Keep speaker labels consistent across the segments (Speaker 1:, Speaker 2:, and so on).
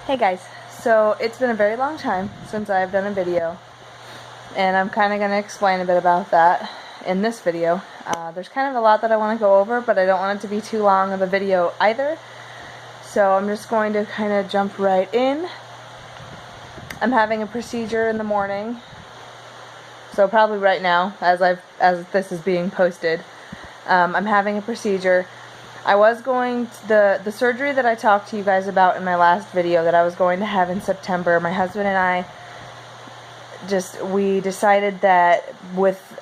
Speaker 1: Hey guys, so it's been a very long time since I've done a video, and I'm kind of going to explain a bit about that in this video. There's kind of a lot that I want to go over, but I don't want it to be too long of a video either, so I'm just going to kind of jump right in. I'm having a procedure in the morning, so probably right now, as this is being posted, I'm having a procedure. I was going to, the surgery that I talked to you guys about in my last video that I was going to have in September. My husband and I we decided that with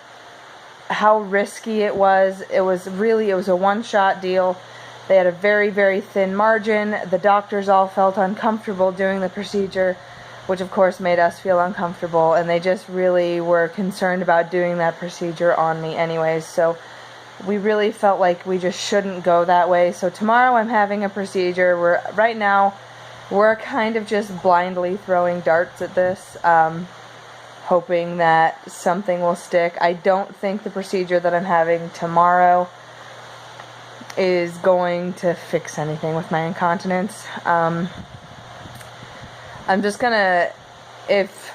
Speaker 1: how risky it was a one-shot deal. They had a very, very thin margin. The doctors all felt uncomfortable doing the procedure, which of course made us feel uncomfortable, and they just really were concerned about doing that procedure on me anyways. So we really felt like we just shouldn't go that way. So tomorrow I'm having a procedure. Right now we're kind of just blindly throwing darts at this, hoping that something will stick. I don't think the procedure that I'm having tomorrow is going to fix anything with my incontinence. I'm just gonna, if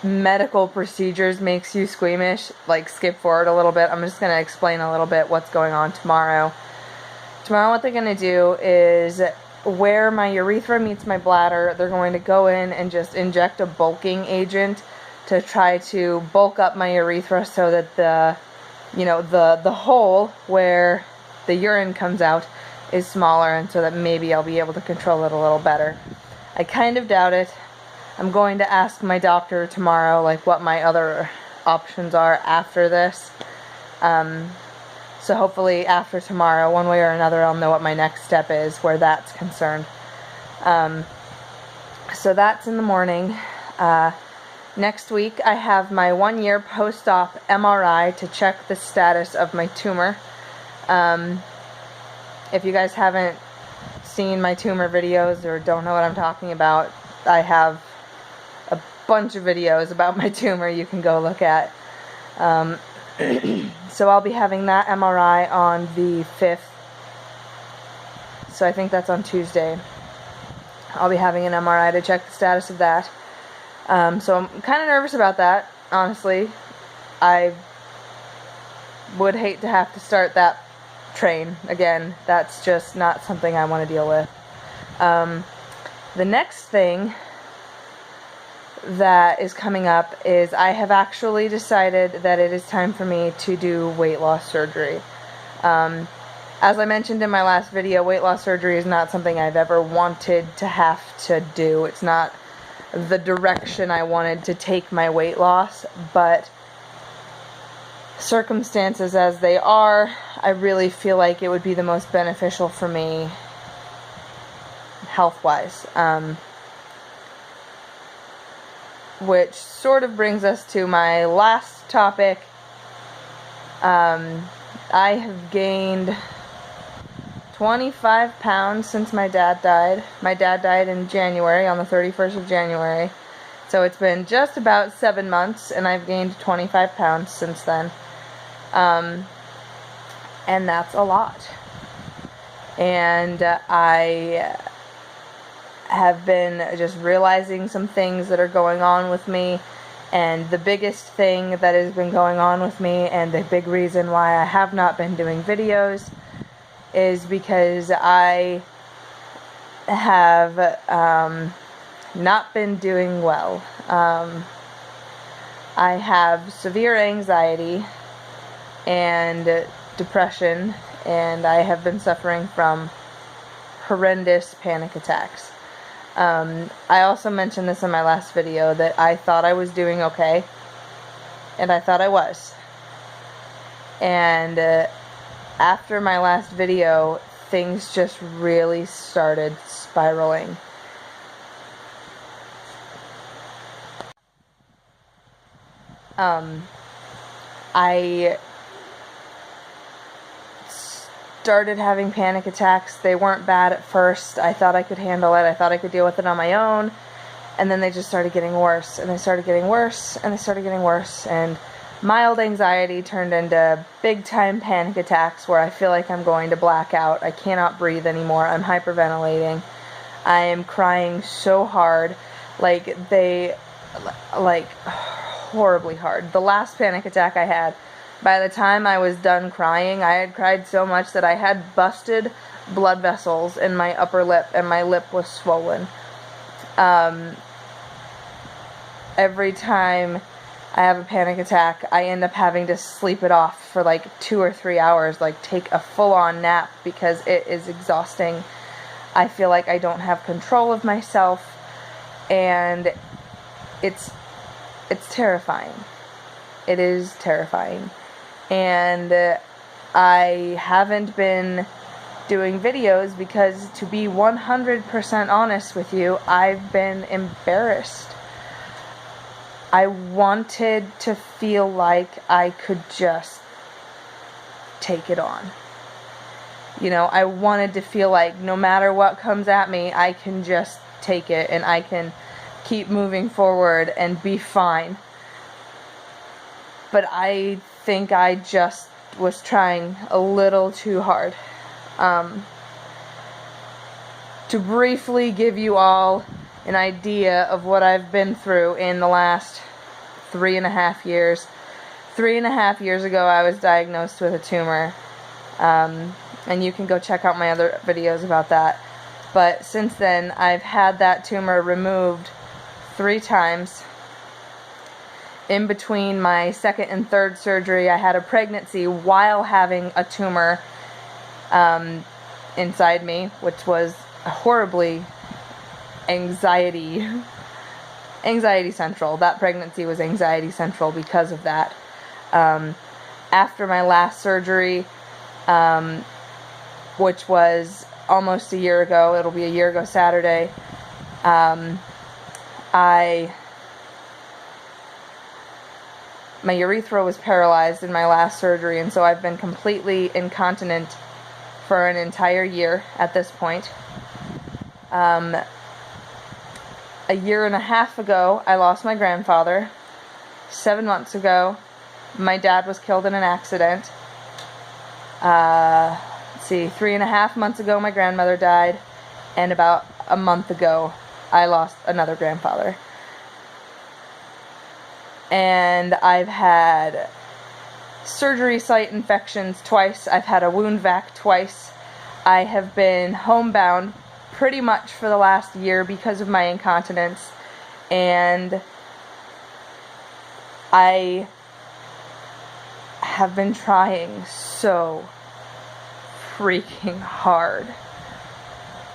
Speaker 1: medical procedures makes you squeamish, like, skip forward a little bit. I'm just going to explain a little bit what's going on tomorrow. Tomorrow what they're going to do is where my urethra meets my bladder, they're going to go in and just inject a bulking agent to try to bulk up my urethra so that the hole where the urine comes out is smaller, and so that maybe I'll be able to control it a little better. I kind of doubt it. I'm going to ask my doctor tomorrow, like, what my other options are after this. So hopefully after tomorrow, one way or another, I'll know what my next step is where that's concerned. So that's in the morning. Next week, I have my 1-year post-op MRI to check the status of my tumor. If you guys haven't seen my tumor videos or don't know what I'm talking about, I have a bunch of videos about my tumor you can go look at. So I'll be having that MRI on the 5th. So I think that's on Tuesday. I'll be having an MRI to check the status of that. So I'm kind of nervous about that, honestly. I would hate to have to start that train again. That's just not something I want to deal with. The next thing that is coming up is I have actually decided that it is time for me to do weight loss surgery. As I mentioned in my last video, weight loss surgery is not something I've ever wanted to have to do. It's not the direction I wanted to take my weight loss, but circumstances as they are, I really feel like it would be the most beneficial for me health-wise. Which sort of brings us to my last topic. I have gained 25 pounds since my dad died. My dad died in January, on the 31st of January. So it's been just about 7 months, and I've gained 25 pounds since then. And that's a lot. And I have been just realizing some things that are going on with me, and the biggest thing that has been going on with me, and the big reason why I have not been doing videos, is because I have not been doing well. I have severe anxiety and depression, and I have been suffering from horrendous panic attacks. I also mentioned this in my last video, that I thought I was doing okay, and I thought I was. And after my last video, things just really started spiraling. I started having panic attacks. They weren't bad at first. I thought I could handle it. I thought I could deal with it on my own. And then they just started getting worse. And they started getting worse. And they started getting worse. And mild anxiety turned into big-time panic attacks where I feel like I'm going to black out. I cannot breathe anymore. I'm hyperventilating. I am crying so hard, like horribly hard. The last panic attack I had, by the time I was done crying, I had cried so much that I had busted blood vessels in my upper lip, and my lip was swollen. Every time I have a panic attack, I end up having to sleep it off for like 2 or 3 hours, like take a full-on nap, because it is exhausting. I feel like I don't have control of myself, and it's terrifying. It is terrifying. And I haven't been doing videos because, to be 100% honest with you, I've been embarrassed. I wanted to feel like I could just take it on. You know, I wanted to feel like no matter what comes at me, I can just take it and I can keep moving forward and be fine. But I think I just was trying a little too hard. To briefly give you all an idea of what I've been through in the last 3.5 years. 3.5 years ago, I was diagnosed with a tumor. And you can go check out my other videos about that. But since then, I've had that tumor removed 3 times. In between my second and third surgery, I had a pregnancy while having a tumor inside me, which was horribly anxiety central. That pregnancy was anxiety central because of that. After my last surgery, which was almost a year ago, it'll be a year ago Saturday, my urethra was paralyzed in my last surgery, and so I've been completely incontinent for an entire year at this point. A year and a half ago, I lost my grandfather. 7 months ago, my dad was killed in an accident. 3.5 months ago, my grandmother died. And about a month ago, I lost another grandfather. And I've had surgery site infections twice. I've had a wound vac twice. I have been homebound pretty much for the last year because of my incontinence. And I have been trying so freaking hard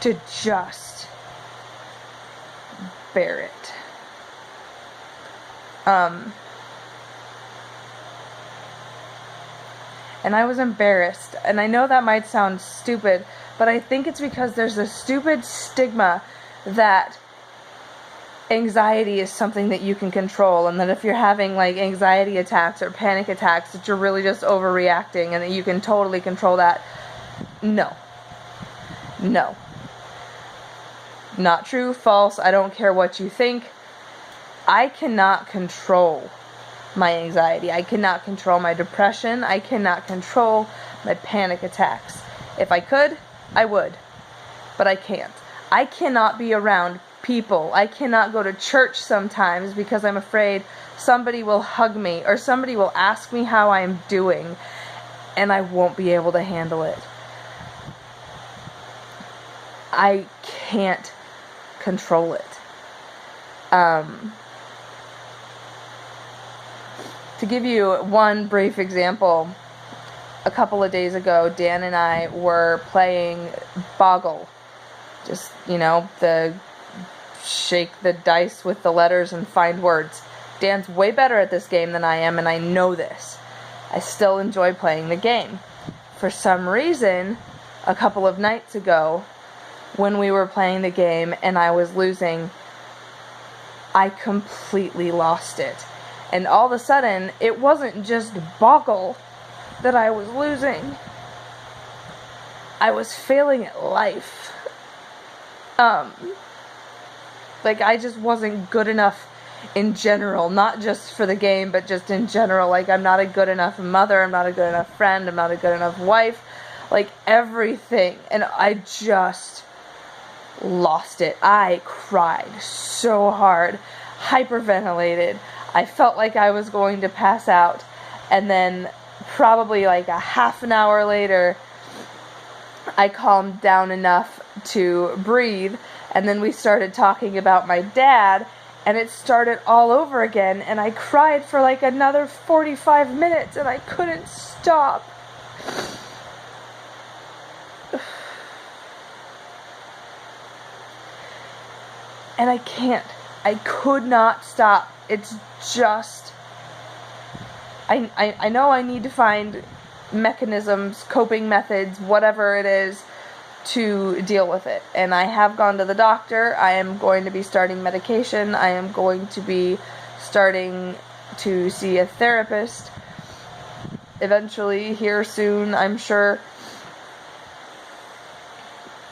Speaker 1: to just bear it. And I was embarrassed, and I know that might sound stupid, but I think it's because there's this stupid stigma that anxiety is something that you can control, and that if you're having like anxiety attacks or panic attacks, that you're really just overreacting and that you can totally control that. No. Not true, false, I don't care what you think. I cannot control my anxiety. I cannot control my depression. I cannot control my panic attacks. If I could, I would. But I can't. I cannot be around people. I cannot go to church sometimes because I'm afraid somebody will hug me or somebody will ask me how I'm doing, and I won't be able to handle it. I can't control it. To give you one brief example, a couple of days ago, Dan and I were playing Boggle. Just, the shake the dice with the letters and find words. Dan's way better at this game than I am, and I know this. I still enjoy playing the game. For some reason, a couple of nights ago, when we were playing the game and I was losing, I completely lost it. And all of a sudden, it wasn't just Boggle that I was losing. I was failing at life. I just wasn't good enough in general. Not just for the game, but just in general. I'm not a good enough mother. I'm not a good enough friend. I'm not a good enough wife. Everything. And I just lost it. I cried so hard, hyperventilated. I felt like I was going to pass out. And then probably like a half an hour later, I calmed down enough to breathe. And then we started talking about my dad, and it started all over again. And I cried for like another 45 minutes, and I couldn't stop. And I could not stop. It's just, I know I need to find mechanisms, coping methods, whatever it is, to deal with it. And I have gone to the doctor. I am going to be starting medication. I am going to be starting to see a therapist eventually here soon, I'm sure.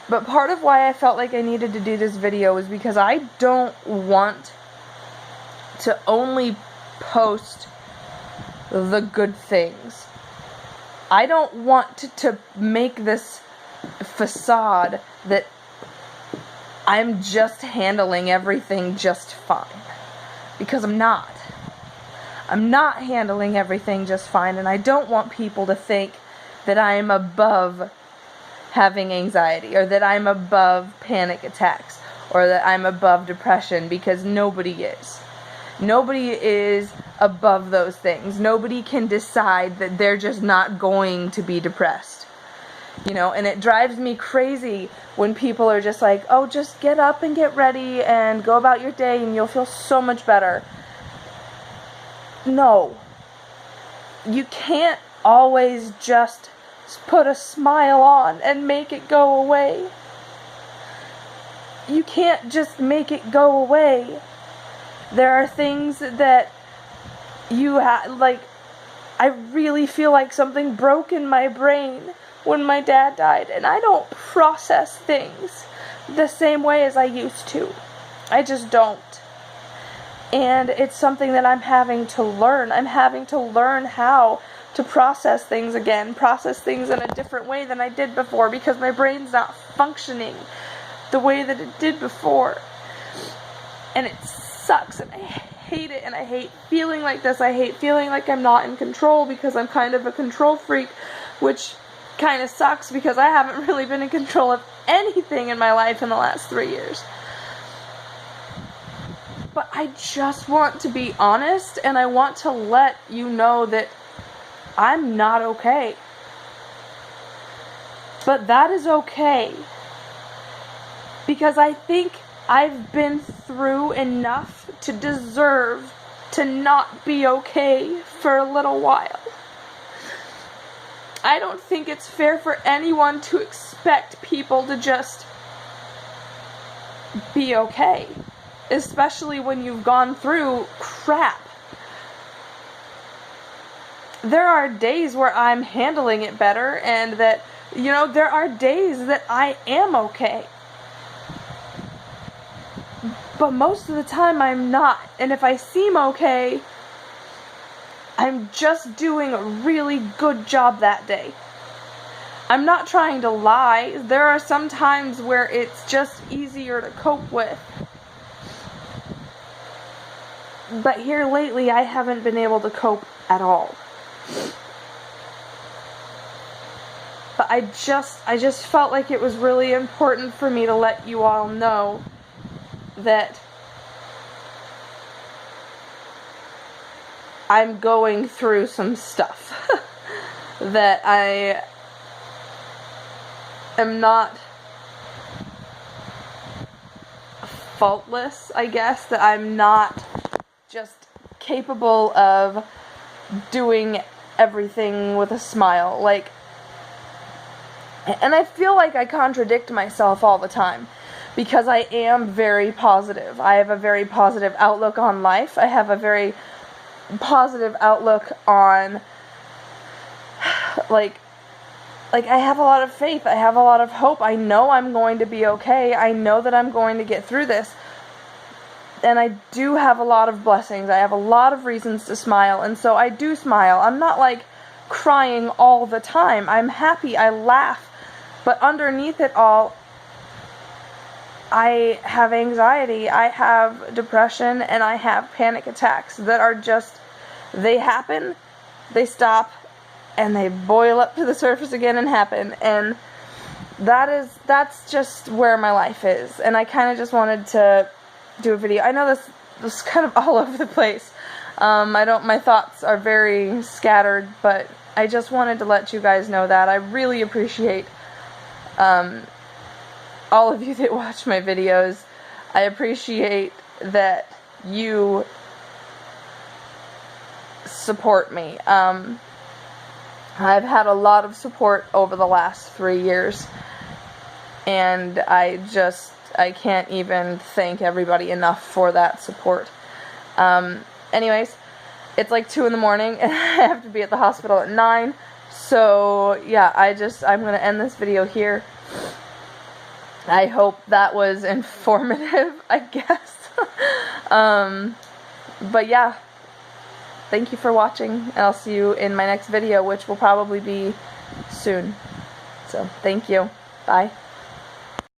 Speaker 1: But part of why I felt like I needed to do this video is because I don't want to only post the good things. I don't want to make this facade that I'm just handling everything just fine. Because I'm not. I'm not handling everything just fine, and I don't want people to think that I am above having anxiety, or that I'm above panic attacks, or that I'm above depression, because nobody is. Nobody is above those things. Nobody can decide that they're just not going to be depressed. You know, and it drives me crazy when people are just like, oh, just get up and get ready and go about your day and you'll feel so much better. No. You can't always just put a smile on and make it go away. You can't just make it go away. There are things that you have, like, I really feel like something broke in my brain when my dad died, and I don't process things the same way as I used to. I just don't. And it's something that I'm having to learn. I'm having to learn how to process things again, process things in a different way than I did before, because my brain's not functioning the way that it did before. And it sucks, and I hate it, and I hate feeling like this. I hate feeling like I'm not in control, because I'm kind of a control freak, which kind of sucks because I haven't really been in control of anything in my life in the last 3 years. But I just want to be honest, and I want to let you know that I'm not okay. But that is okay. Because I think I've been through enough to deserve to not be okay for a little while. I don't think it's fair for anyone to expect people to just be okay. Especially when you've gone through crap. There are days where I'm handling it better, and that, you know, there are days that I am okay. But most of the time I'm not. And if I seem okay, I'm just doing a really good job that day. I'm not trying to lie. There are some times where it's just easier to cope with. But here lately, I haven't been able to cope at all. But I just felt like it was really important for me to let you all know that I'm going through some stuff. That I am not faultless, I guess. That I'm not just capable of doing everything with a smile. Like, and I feel like I contradict myself all the time, because I am very positive. I have a very positive outlook on life. I have a very positive outlook on, like I have a lot of faith. I have a lot of hope. I know I'm going to be okay. I know that I'm going to get through this. And I do have a lot of blessings. I have a lot of reasons to smile, and so I do smile. I'm not like crying all the time. I'm happy. I laugh. But underneath it all, I have anxiety, I have depression, and I have panic attacks that are just, they happen, they stop, and they boil up to the surface again and happen, and that's just where my life is. And I kind of just wanted to do a video. I know this is kind of all over the place. My thoughts are very scattered, but I just wanted to let you guys know that I really appreciate all of you that watch my videos. I appreciate that you support me. I've had a lot of support over the last 3 years, and I can't even thank everybody enough for that support. Anyways, it's like 2 in the morning, and I have to be at the hospital at 9, so yeah, I'm gonna end this video here. I hope that was informative, I guess. But yeah, thank you for watching, and I'll see you in my next video, which will probably be soon. So, thank you. Bye.